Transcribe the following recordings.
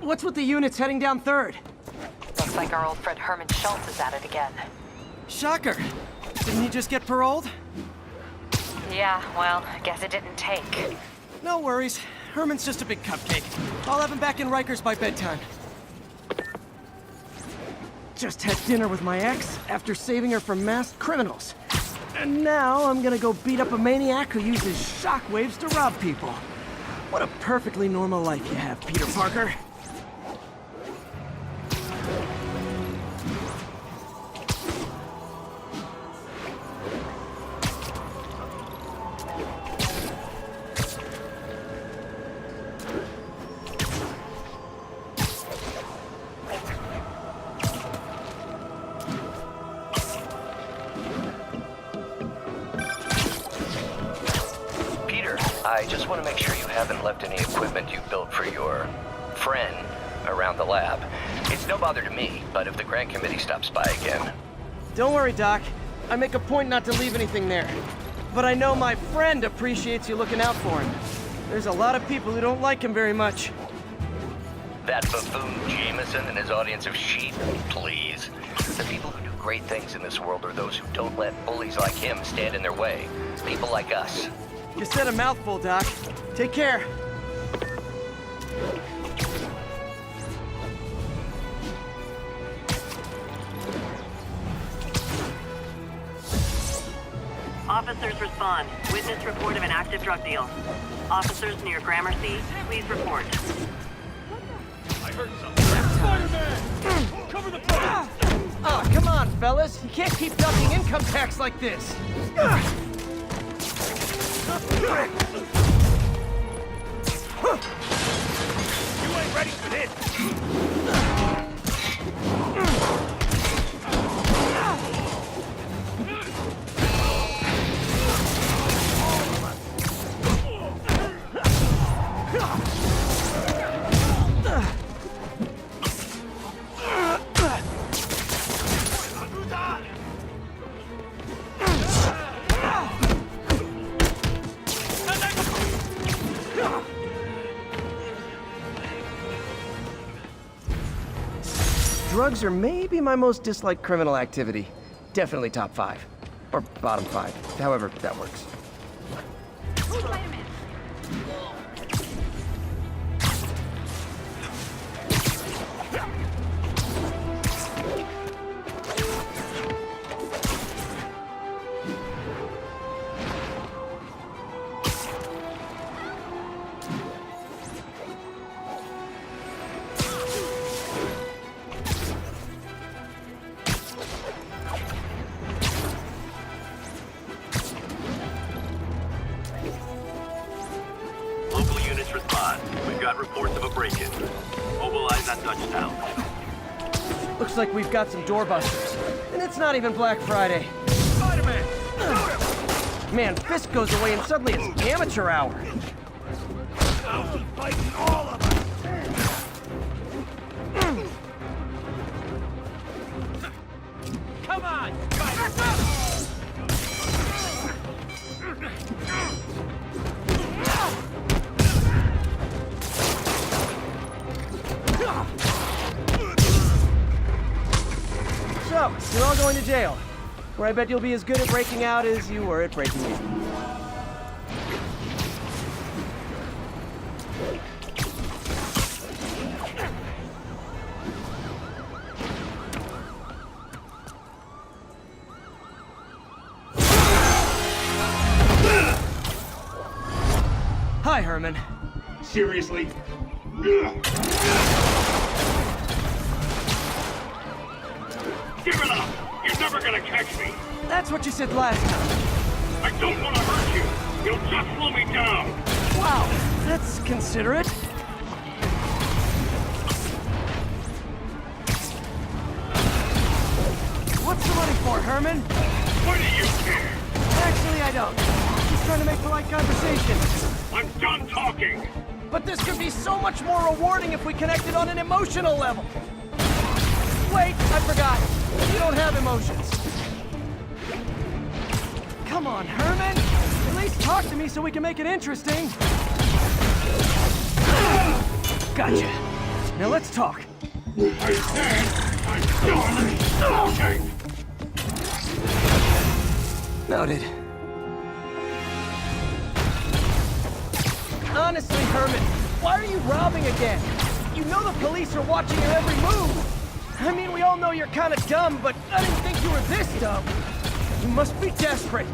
What's with the units heading down 3rd? Looks like our old friend Herman Schultz is at it again. Shocker. Didn't he just get paroled? Yeah, well, I guess it didn't take. No worries. Herman's just a big cupcake. I'll have him back in Rikers by bedtime. Just had dinner with my ex after saving her from masked criminals. And now I'm gonna go beat up a maniac who uses shockwaves to rob people. What a perfectly normal life you have, Peter Parker. I just want to make sure you haven't left any equipment you built for your friend around the lab. It's no bother to me, but if the grant committee stops by again... Don't worry, Doc. I make a point not to leave anything there. But I know my friend appreciates you looking out for him. There's a lot of people who don't like him very much. That buffoon Jameson and his audience of sheep? Please. The people who do great things in this world are those who don't let bullies like him stand in their way. People like us. You said a mouthful, Doc. Take care. Officers respond. Witness report of an active drug deal. Officers near Gramercy, please report. I heard something. Spider-Man! Cover the front! Oh, come on, fellas. You can't keep ducking income tax like this. You ain't ready for this! Drugs are maybe my most disliked criminal activity. Definitely top 5. Or bottom 5. However that works. Reports of a break-in. Mobilize at touchdown. Looks like we've got some doorbusters. And it's not even Black Friday. Spider-Man! Man, Fisk goes away and suddenly it's amateur hour. I'll be fighting all of us! Come on! So, you're all going to jail, where I bet you'll be as good at breaking out as you were at breaking in. Hi, Herman. Seriously? Give it up! You're never gonna catch me! That's what you said last time. I don't want to hurt you! You'll just slow me down! Wow, that's considerate. What's the money for, Herman? What do you care? Actually, I don't. Just trying to make polite conversation. I'm done talking! But this could be so much more rewarding if we connected on an emotional level. Wait, I forgot. You don't have emotions. Come on, Herman. At least talk to me so we can make it interesting. Gotcha. Now let's talk. I said I'm done talking! Noted. Honestly, Herman, why are you robbing again? You know the police are watching your every move. I mean, we all know you're kind of dumb, but I didn't think you were this dumb. You must be desperate,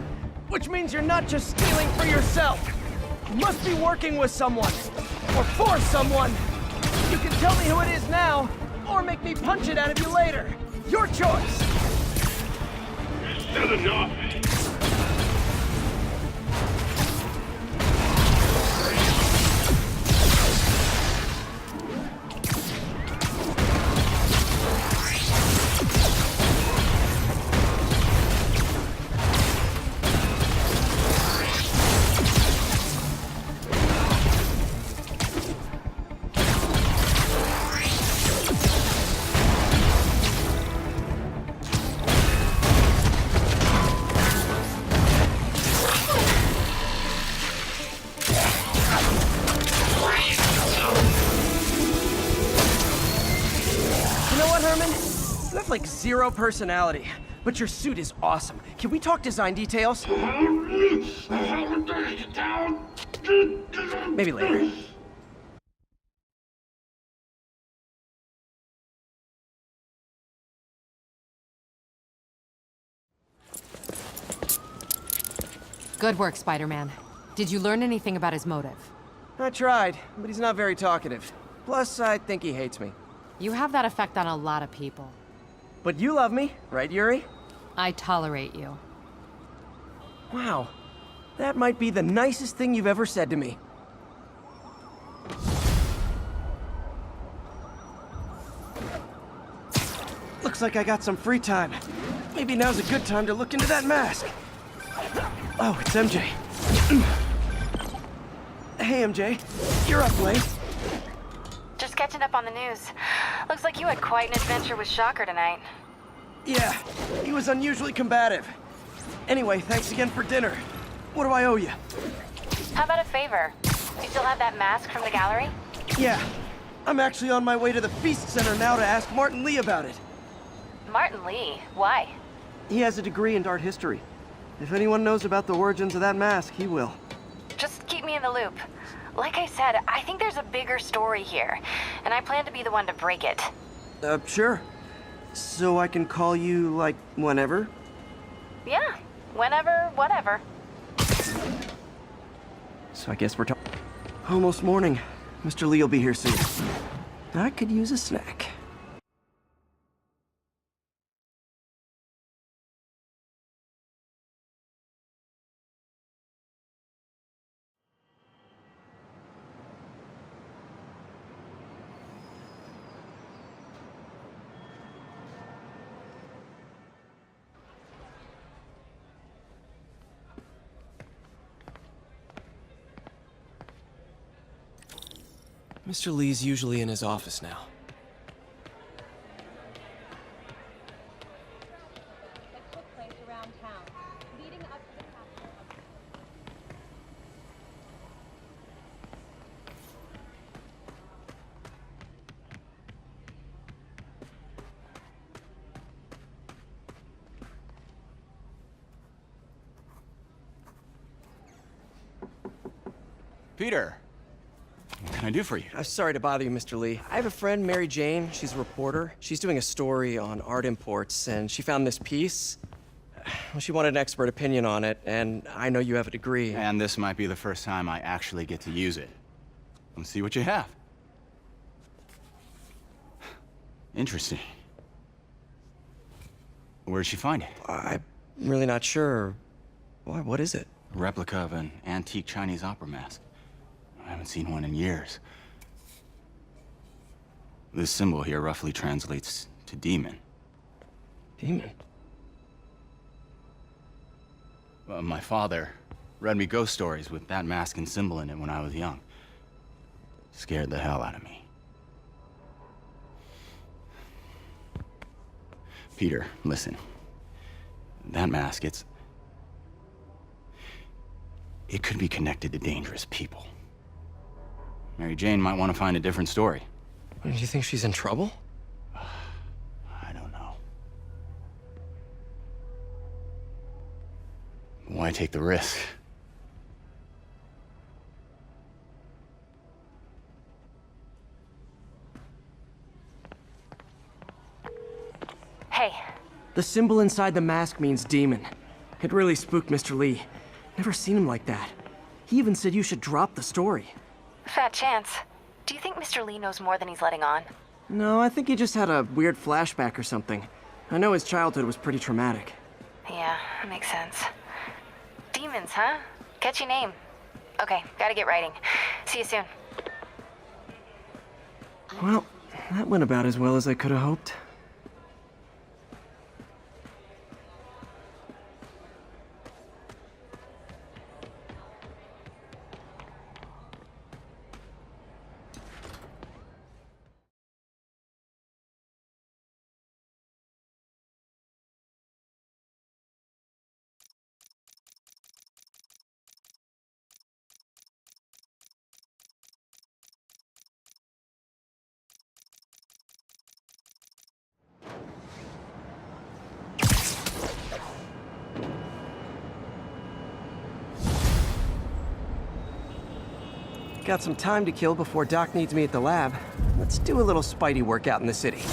which means you're not just stealing for yourself. You must be working with someone, or for someone. You can tell me who it is now, or make me punch it out of you later. Your choice. Is that enough? Like zero personality, but your suit is awesome. Can we talk design details? Maybe later. Good work, Spider-Man. Did you learn anything about his motive? I tried, but he's not very talkative. Plus, I think he hates me. You have that effect on a lot of people. But you love me, right, Yuri? I tolerate you. Wow. That might be the nicest thing you've ever said to me. Looks like I got some free time. Maybe now's a good time to look into that mask. Oh, it's MJ. Hey, MJ. You're up late. Just catching up on the news. Looks like you had quite an adventure with Shocker tonight. Yeah, he was unusually combative. Anyway, thanks again for dinner. What do I owe you? How about a favor? You still have that mask from the gallery? Yeah, I'm actually on my way to the Feast Center now to ask Martin Lee about it. Martin Lee? Why? He has a degree in art history. If anyone knows about the origins of that mask, he will. Just keep me in the loop. Like I said, I think there's a bigger story here, and I plan to be the one to break it. Sure. So I can call you, like, whenever? Yeah, whenever, whatever. So I guess we're talking. Almost morning. Mr. Lee will be here soon. I could use a snack. Mr. Lee's usually in his office now. That took place around town, leading up to the capture of... Peter, what can I do for you? I'm sorry to bother you, Mr. Lee. I have a friend, Mary Jane. She's a reporter. She's doing a story on art imports, and she found this piece. Well, she wanted an expert opinion on it, and I know you have a degree. And this might be the first time I actually get to use it. Let's see what you have. Interesting. Where'd she find it? I'm really not sure. Why, what is it? A replica of an antique Chinese opera mask. I haven't seen one in years. This symbol here roughly translates to demon. Demon? My father read me ghost stories with that mask and symbol in it when I was young. Scared the hell out of me. Peter, listen. That mask, it could be connected to dangerous people. Mary Jane might want to find a different story. Do you think she's in trouble? I don't know. Why take the risk? Hey, The symbol inside the mask means demon. It really spooked Mr. Lee. Never seen him like that. He even said you should drop the story. fat chance. Do you think Mr. Lee knows more than he's letting on? No, I think he just had a weird flashback or something. I know his childhood was pretty traumatic. Yeah, that makes sense. Demons, huh? Catchy name. Okay, gotta get writing. See you soon. Well, that went about as well as I could have hoped. Got some time to kill before Doc needs me at the lab. Let's do a little Spidey workout in the city.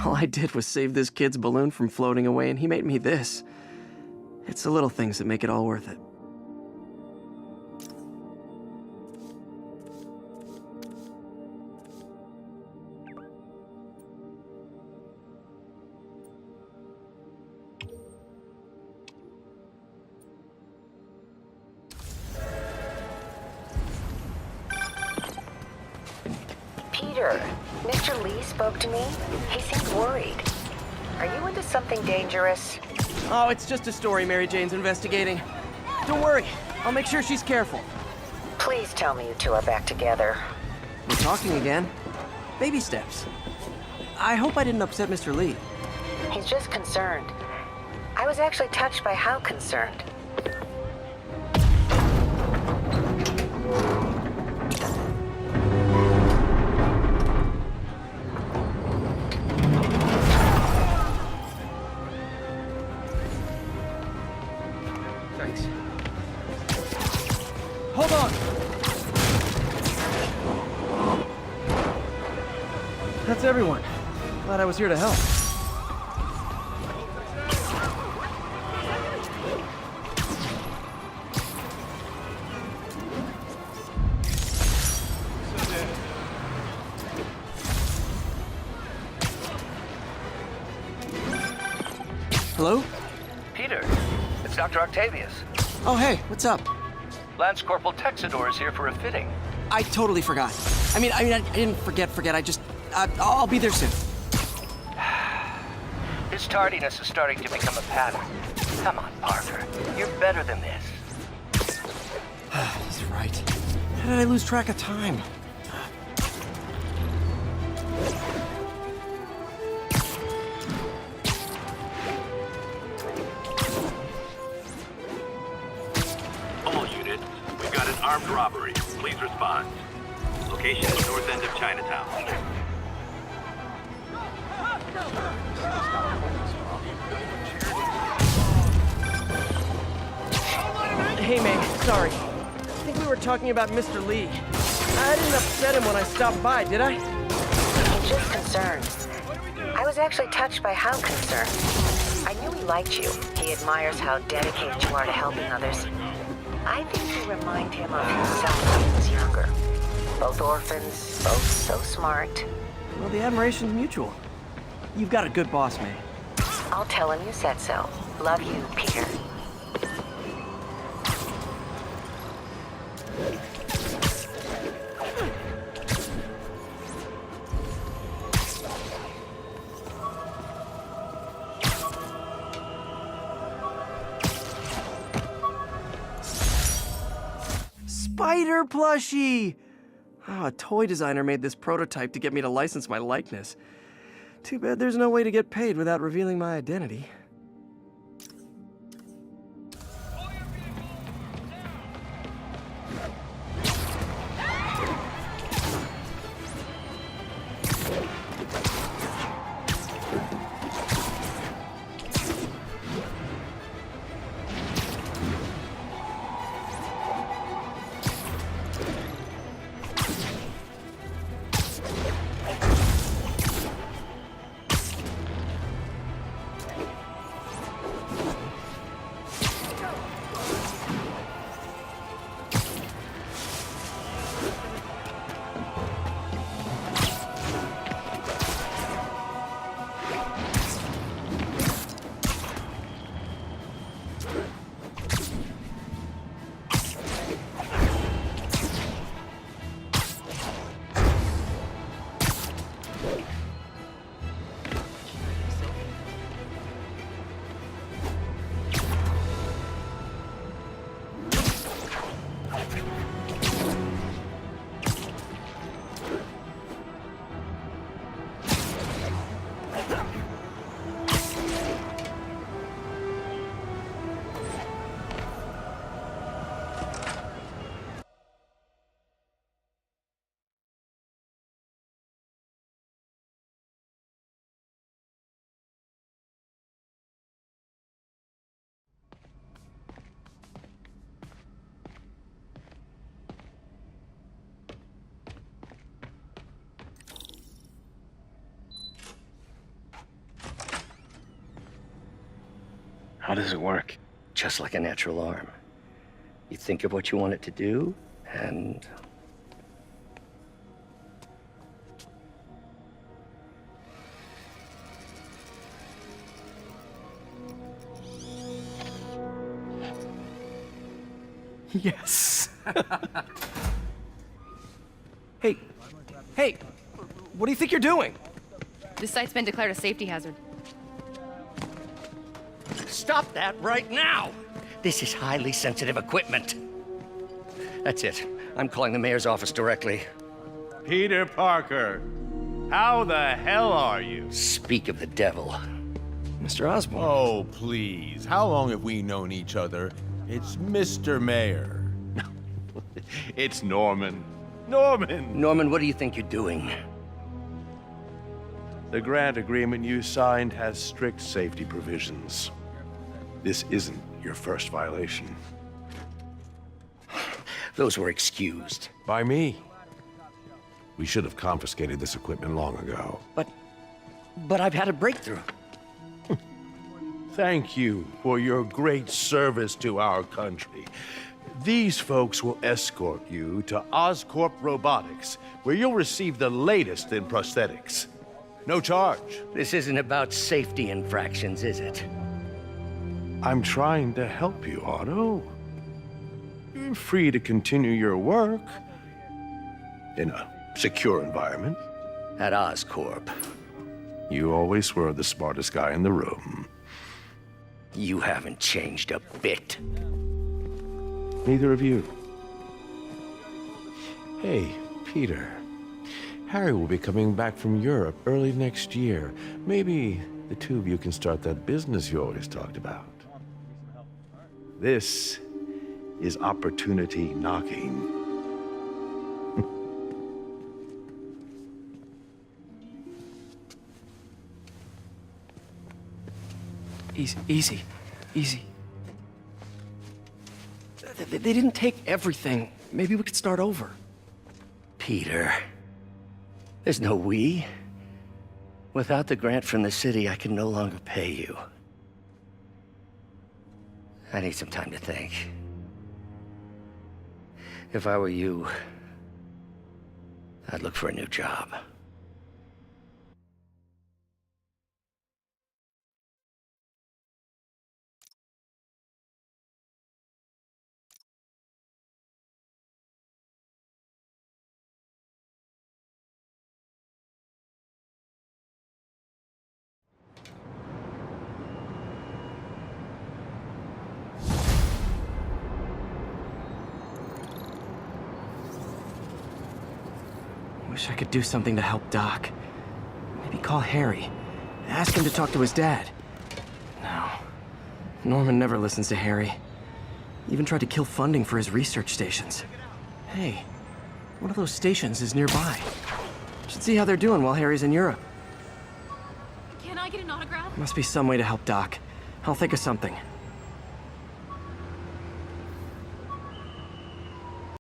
All I did was save this kid's balloon from floating away, and he made me this. It's the little things that make it all worth it. Peter, Mr. Lee spoke to me. He seemed worried. Are you into something dangerous? Oh, it's just a story Mary Jane's investigating. Don't worry, I'll make sure she's careful. Please tell me you two are back together. We're talking again. Baby steps. I hope I didn't upset Mr. Lee. He's just concerned. I was actually touched by how concerned. Thanks. Hold on! That's everyone. Glad I was here to help. Hello? Peter, it's Dr. Octavius. Oh, hey, what's up? Lance Corporal Texador is here for a fitting. I totally forgot. I didn't forget. I'll be there soon. His tardiness is starting to become a pattern. Come on, Parker. You're better than this. He's right. How did I lose track of time? All units, we've got an armed robbery. Please respond. Location is north end of Chinatown. Hey, May, sorry. I think we were talking about Mr. Lee. I didn't upset him when I stopped by, did I? I'm just concerned. I was actually touched by how concerned. I knew he liked you. He admires how dedicated you are to helping others. I think you remind him of himself when he was younger. Both orphans, both so smart. Well, the admiration's mutual. You've got a good boss, May. I'll tell him you said so. Love you, Peter. Spider plushie! Oh, a toy designer made this prototype to get me to license my likeness. Too bad there's no way to get paid without revealing my identity. How does it work? Just like a natural arm. You think of what you want it to do, and... Yes! Hey! Hey! What do you think you're doing? This site's been declared a safety hazard. Stop that right now! This is highly sensitive equipment. That's it. I'm calling the mayor's office directly. Peter Parker, how the hell are you? Speak of the devil. Mr. Osborn. Oh, please. How long have we known each other? It's Mr. Mayor. It's Norman. Norman! Norman, what do you think you're doing? The grant agreement you signed has strict safety provisions. This isn't your first violation. Those were excused. By me. We should have confiscated this equipment long ago. But I've had a breakthrough. Thank you for your great service to our country. These folks will escort you to Oscorp Robotics, where you'll receive the latest in prosthetics. No charge. This isn't about safety infractions, is it? I'm trying to help you, Otto. You're free to continue your work in a secure environment. At Oscorp. You always were the smartest guy in the room. You haven't changed a bit. Neither of you. Hey, Peter. Harry will be coming back from Europe early next year. Maybe the two of you can start that business you always talked about. This is opportunity knocking. Easy. They didn't take everything. Maybe we could start over. Peter, there's no we. Without the grant from the city, I can no longer pay you. I need some time to think. If I were you, I'd look for a new job. Wish I could do something to help Doc. Maybe call Harry. Ask him to talk to his dad. No. Norman never listens to Harry. Even tried to kill funding for his research stations. Hey, one of those stations is nearby. Should see how they're doing while Harry's in Europe. Can I get an autograph? Must be some way to help Doc. I'll think of something.